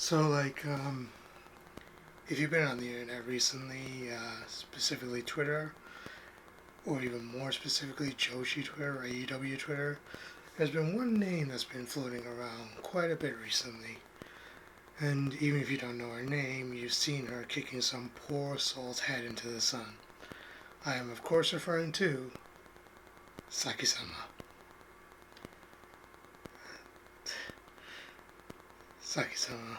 So, like, if you've been on the internet recently, specifically Twitter, or even more specifically Joshi Twitter or AEW Twitter, there's been one name that's been floating around quite a bit recently. And even if you don't know her name, you've seen her kicking some poor soul's head into the sun. I am, of course, referring to Saki-sama. Saki-sama.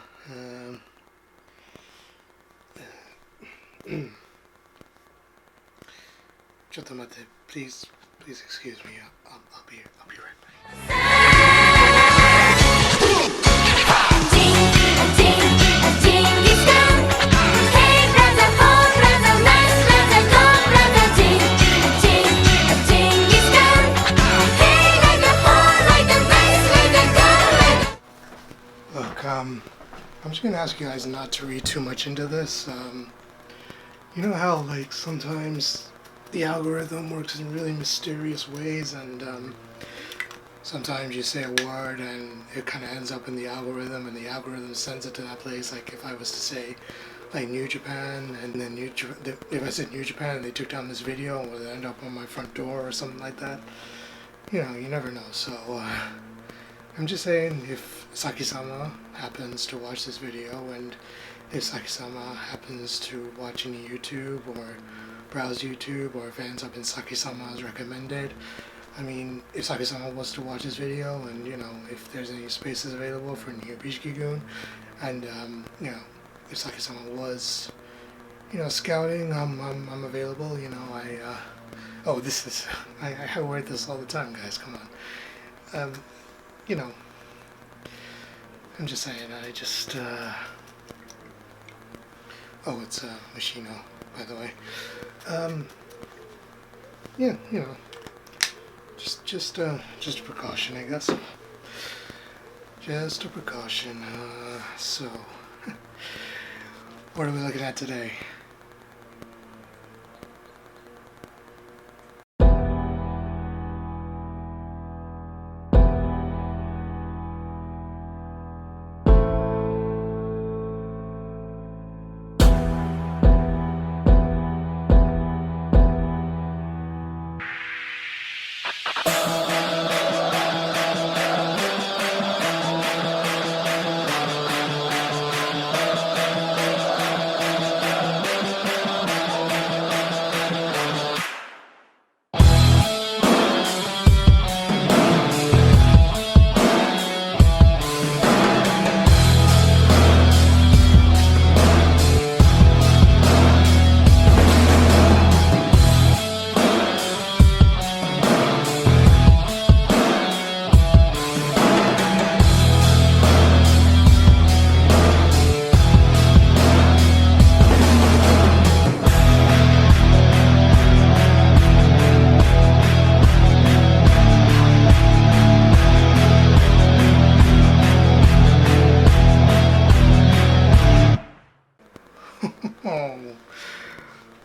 Please excuse me. I'll be right back. Look, I'm just gonna ask you guys not to read too much into this. You know how, like, sometimes the algorithm works in really mysterious ways, and sometimes you say a word and it kind of ends up in the algorithm, and the algorithm sends it to that place. Like, if I was to say, like, New Japan, and then if I said New Japan and they took down this video, and would it end up on my front door or something like that? You know, you never know. So, I'm just saying, if Saki-sama happens to watch this video, and if Saki-sama happens to watch any YouTube or browse YouTube, or if it ends up in Saki-sama's recommended, I mean, if Saki-sama was to watch this video, and, you know, if there's any spaces available for New Bishkigun, and, you know, if Saki-sama was, you know, scouting, I'm available, you know, I wear this all the time, guys, come on. You know, I'm just saying, it's Machino, by the way. Yeah, you know, just a precaution, I guess. Just a precaution. So, what are we looking at today?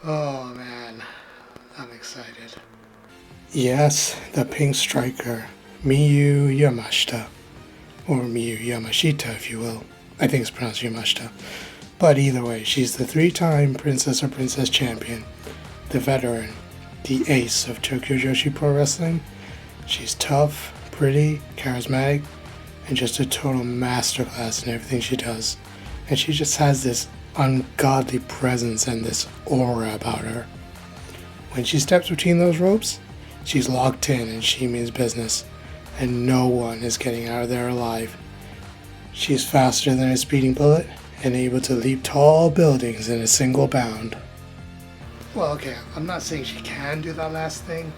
Oh man, I'm excited. Yes, the pink striker, Miyu Yamashita, or Miyu Yamashita if you will. I think it's pronounced Yamashita. But either way, she's the 3-time Princess or Princess Champion, the veteran, the ace of Tokyo Joshi Pro Wrestling. She's tough, pretty, charismatic, and just a total masterclass in everything she does. And she just has this ungodly presence and this aura about her. When she steps between those ropes, she's locked in and she means business, and no one is getting out of there alive. She's faster than a speeding bullet and able to leap tall buildings in a single bound. Well, okay, I'm not saying she can do that last thing.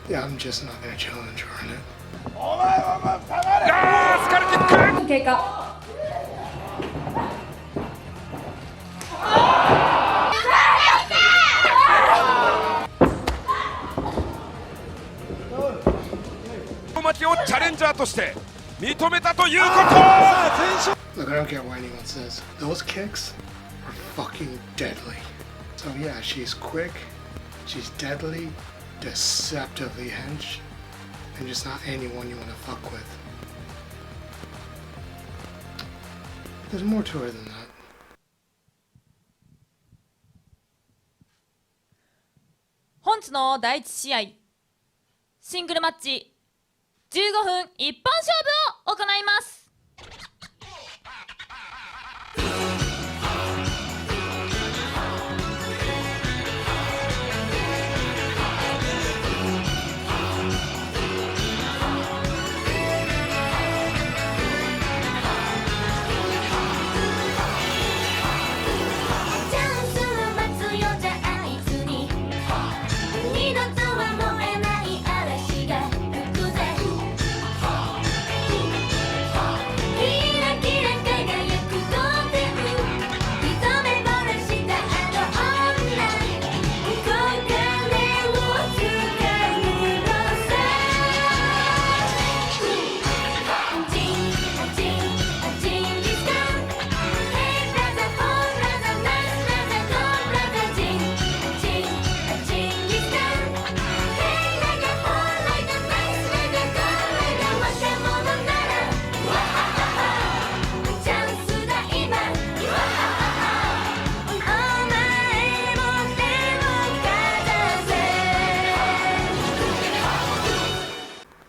Yeah, I'm just not gonna challenge her on it. Look, I don't care what anyone says. Those kicks are fucking deadly. So yeah, she's quick, she's deadly, deceptively hench, and just not anyone you want to fuck with. There's more to her than that. 本日の第1試合シングルマッチ15分一本勝負を行います。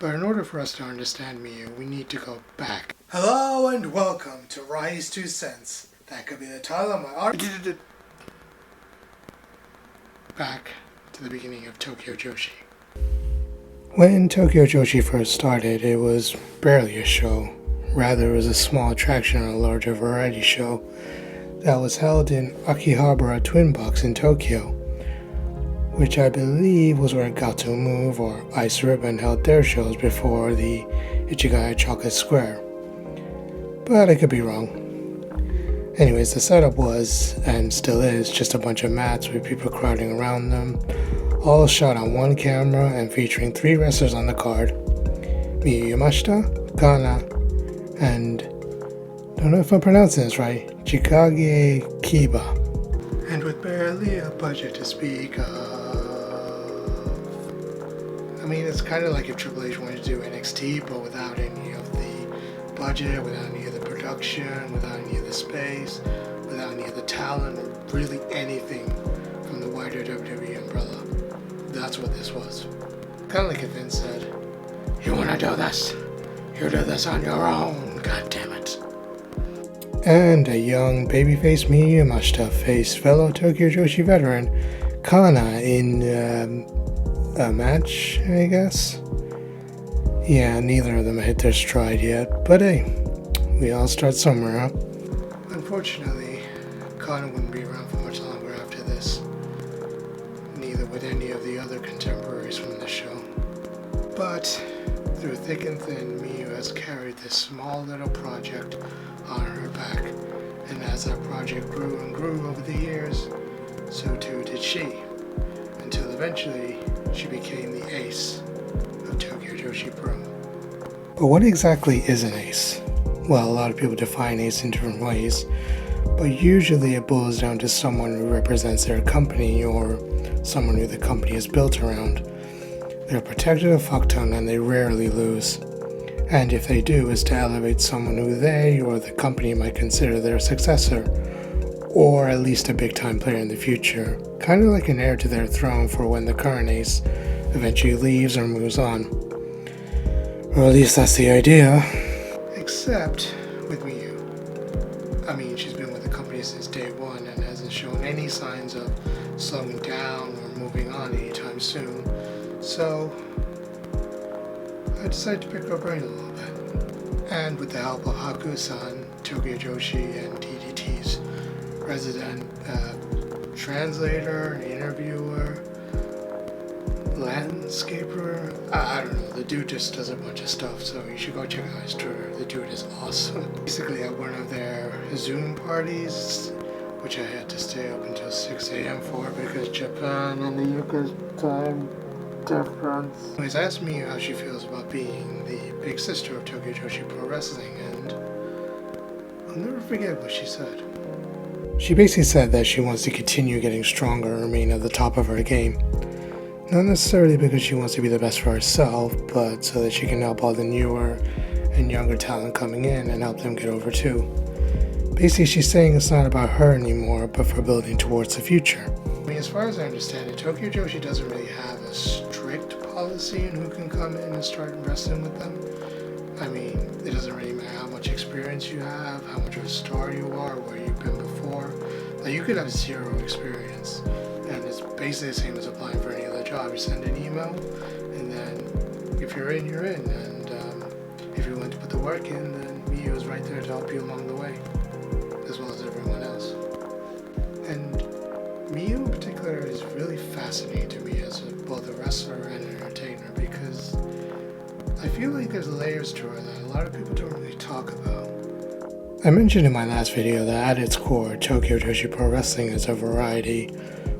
But in order for us to understand Miyu, we need to go back. Hello and welcome to Rai's 2 Cents. That could be the title of my article. Back to the beginning of Tokyo Joshi. When Tokyo Joshi first started, it was barely a show. Rather, it was a small attraction on a larger variety show that was held in Akihabara Twin Box in Tokyo, which I believe was where Gato Move or Ice Ribbon held their shows before the Ichigaya Chocolate Square. But I could be wrong. Anyways, the setup was, and still is, just a bunch of mats with people crowding around them, all shot on one camera and featuring 3 wrestlers on the card: Miyu Yamashita, Kana, and, don't know if I'm pronouncing this right, Chikage Kiba. And with barely a budget to speak of, I mean, it's kind of like if Triple H wanted to do NXT, but without any of the budget, without any of the production, without any of the space, without any of the talent, or really anything from the wider WWE umbrella. That's what this was. Kind of like if Vince said, "You want to do this? You do this on your own, god damn it." And a young babyface Miyu Yamashita faced fellow Tokyo Joshi veteran Kana in a match, I guess? Yeah, neither of them hit their stride yet, but hey, we all start somewhere, huh? Unfortunately, Kana wouldn't be around for much longer after this. Neither would any of the other contemporaries from the show. But through thick and thin, Miyu has carried this small little project on her back, and as that project grew and grew over the years, so too did she, until eventually she became the ace of Tokyo Joshi Pro. But what exactly is an ace? Well, a lot of people define ace in different ways, but usually it boils down to someone who represents their company or someone who the company is built around. They're protected of fuck ton and they rarely lose. And if they do, is to elevate someone who they or the company might consider their successor, or at least a big time player in the future, kind of like an heir to their throne for when the current ace eventually leaves or moves on. Or at least that's the idea. Except with Miyu. I mean, she's been with the company since day one and hasn't shown any signs of slowing down or moving on anytime soon. So I decided to pick her brain a little bit. And with the help of Hakusan, Tokyo Joshi, and DDT's resident translator, interviewer, landscaper, I don't know, the dude just does a bunch of stuff, so you should go check out his Twitter. The dude is awesome. Basically at one of their Zoom parties, which I had to stay up until 6 a.m. for because Japan and the UK time difference. Anyways, I asked Miyu how she feels about being the big sister of Tokyo Joshi Pro Wrestling, and I'll never forget what she said. She basically said that she wants to continue getting stronger and remain at the top of her game. Not necessarily because she wants to be the best for herself, but so that she can help all the newer and younger talent coming in and help them get over too. Basically, she's saying it's not about her anymore, but for building towards the future. I mean, as far as I understand it, Tokyo Joshi doesn't really have a strict policy on who can come in and start wrestling with them. I mean, it doesn't really matter how much experience you have, how much of a star you are, where you've been before. Like, you could have zero experience, and it's basically the same as applying for any other job. You send an email, and then if you're in, you're in. And if you're willing to put the work in, then Miyu is right there to help you along the way, as well as everyone else. And Miyu in particular is really fascinating to me as both a wrestler and an entertainer, because I feel like there's layers to her that a lot of people don't really talk about. I mentioned in my last video that at its core, Tokyo Joshi Pro Wrestling is a variety,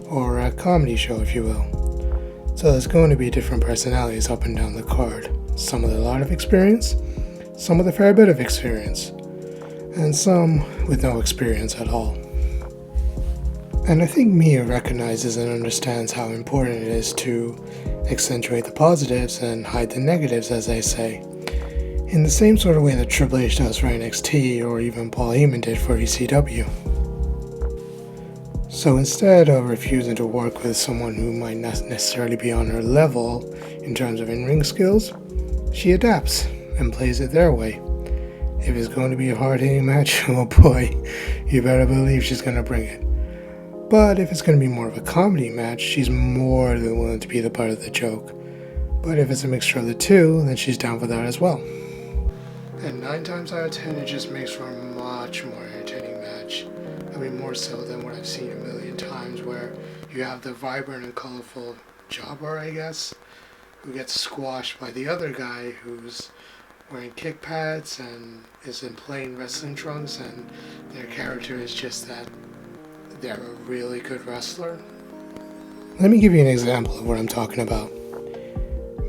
or a comedy show if you will. So there's going to be different personalities up and down the card. Some with a lot of experience, some with a fair bit of experience, and some with no experience at all. And I think Miyu recognizes and understands how important it is to accentuate the positives and hide the negatives, as they say, in the same sort of way that Triple H does for NXT or even Paul Heyman did for ECW. So instead of refusing to work with someone who might not necessarily be on her level in terms of in-ring skills, she adapts and plays it their way. If it's going to be a hard-hitting match, oh boy, you better believe she's going to bring it. But if it's going to be more of a comedy match, she's more than willing to be the butt of the joke. But if it's a mixture of the two, then she's down for that as well. And 9 times out of 10, it just makes for a much more entertaining match. I mean, more so than what I've seen a million times, where you have the vibrant and colorful jobber, I guess, who gets squashed by the other guy who's wearing kick pads and is in plain wrestling trunks, and their character is just that they're a really good wrestler. Let me give you an example of what I'm talking about.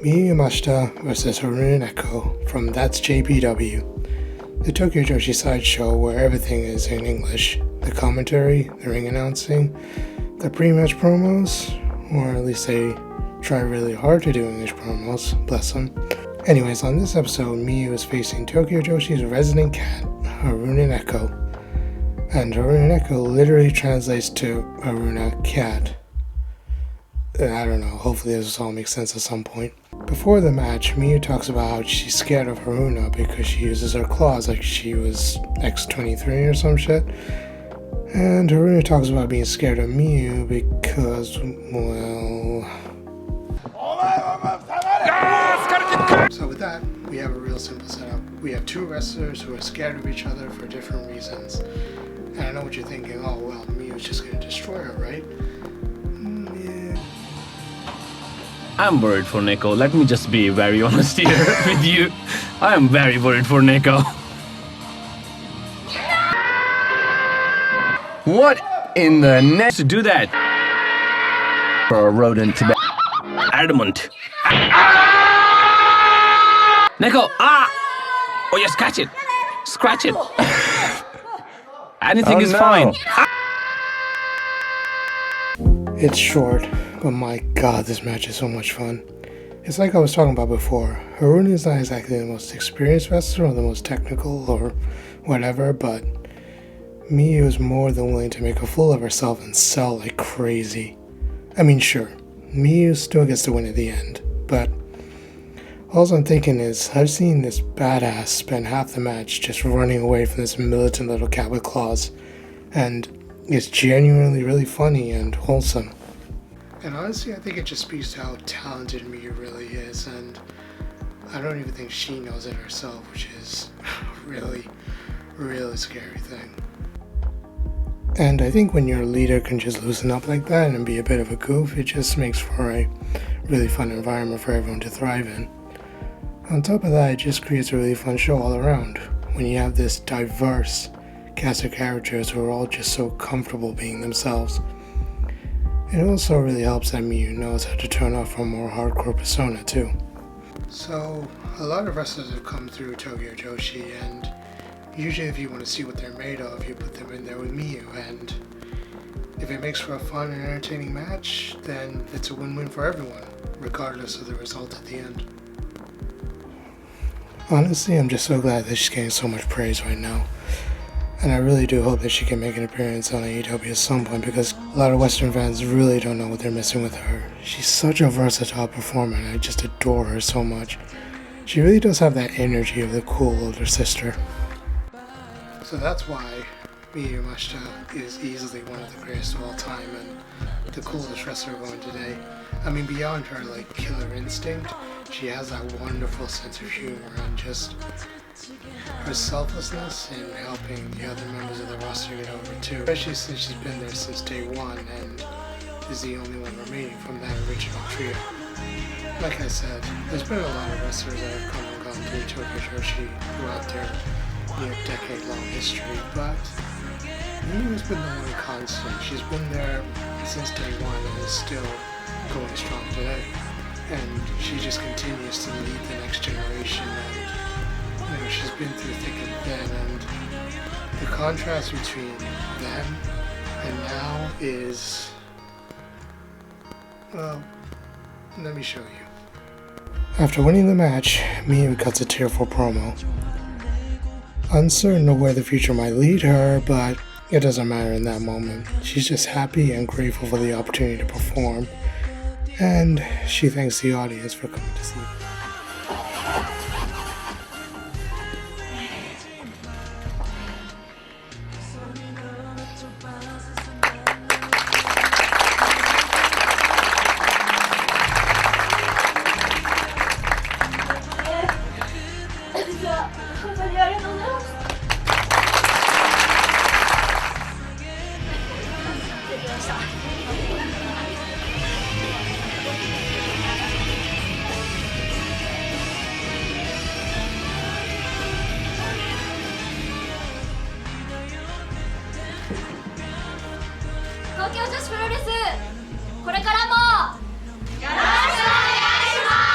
Miyu Yamashita versus Haruna Neko from That's JPW, the Tokyo Joshi sideshow where everything is in English. The commentary, the ring announcing, the pre-match promos, or at least they try really hard to do English promos, bless them. Anyways, on this episode, Miyu is facing Tokyo Joshi's resident cat, Haruna Neko. And Haruna Neko literally translates to Haruna cat. I don't know, hopefully this all makes sense at some point. Before the match, Miyu talks about how she's scared of Haruna because she uses her claws like she was X-23 or some shit. And Haruna talks about being scared of Miyu because, well... So with that, we have a real simple setup. We have 2 wrestlers who are scared of each other for different reasons. And I know what you're thinking, oh well, Miyu's just going to destroy her, right? Yeah. I'm worried for Neko. Let me just be very honest here with you. I am very worried for Neko. What in the next to do that? For a rodent to be adamant. Neko, oh yeah, scratch it. Scratch it. Anything is fine. It's short, but my god, this match is so much fun. It's like I was talking about before. Haruna is not exactly the most experienced wrestler or the most technical or whatever, but Miyu is more than willing to make a fool of herself and sell like crazy. I mean, sure, Miyu still gets to win at the end, but all I'm thinking is, I've seen this badass spend half the match just running away from this militant little cat with claws, and it's genuinely really funny and wholesome. And honestly, I think it just speaks to how talented Miyu really is, and I don't even think she knows it herself, which is a really, really scary thing. And I think when your leader can just loosen up like that and be a bit of a goof, it just makes for a really fun environment for everyone to thrive in. On top of that, it just creates a really fun show all around, when you have this diverse cast of characters who are all just so comfortable being themselves. It also really helps that Miyu knows how to turn off a more hardcore persona too. So, a lot of wrestlers have come through Tokyo Joshi, and usually if you want to see what they're made of, you put them in there with Miyu, and if it makes for a fun and entertaining match, then it's a win-win for everyone, regardless of the result at the end. Honestly, I'm just so glad that she's getting so much praise right now. And I really do hope that she can make an appearance on AEW at some point, because a lot of Western fans really don't know what they're missing with her. She's such a versatile performer, and I just adore her so much. She really does have that energy of the cool older sister. So that's why Miyu Yamashita is easily one of the greatest of all time and the coolest wrestler going today. I mean, beyond her like killer instinct, she has that wonderful sense of humor and just her selflessness in helping the other members of the roster get over too, especially since she's been there since day one and is the only one remaining from that original trio. Like I said, there's been a lot of wrestlers that have come and gone through Tokyo Joshi throughout their decade-long history, but Miyu's been the one constant. She's been there since day one and is still going strong today, and she just continues to lead the next generation. And she's been through thick and thin, and the contrast between then and now is, well, let me show you. After winning the match, Miyu cuts a tearful promo. Uncertain of where the future might lead her, but it doesn't matter in that moment. She's just happy and grateful for the opportunity to perform, and she thanks the audience for coming to see her. 本当にありがとうございます。できました。東京女子プロレス、これからもよろしくお願いします。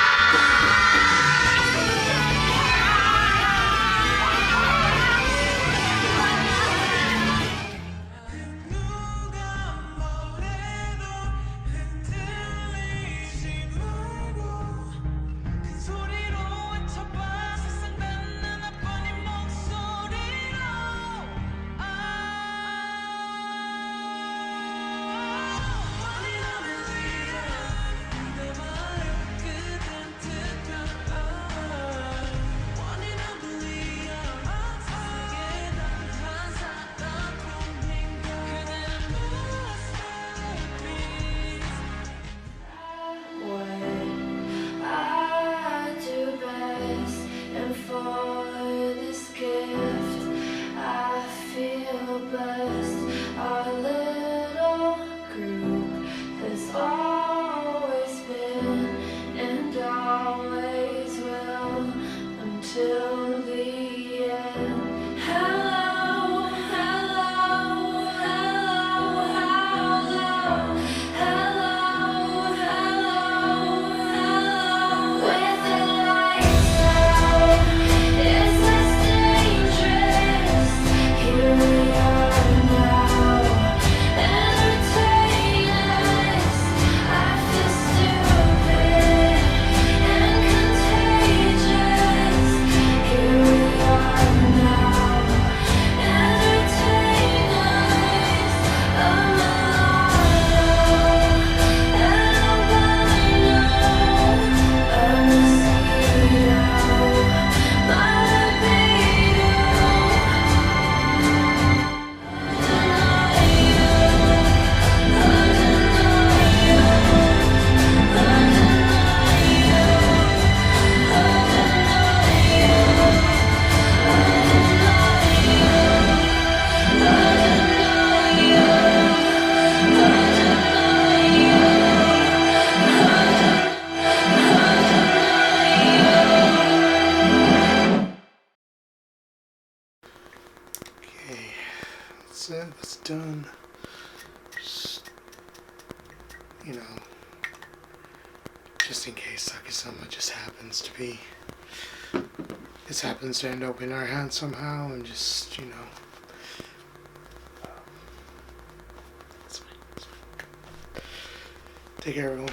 That's done. Just, just in case Hakusan just happens to end up in our hands somehow, and just, it's fine. Take care, everyone.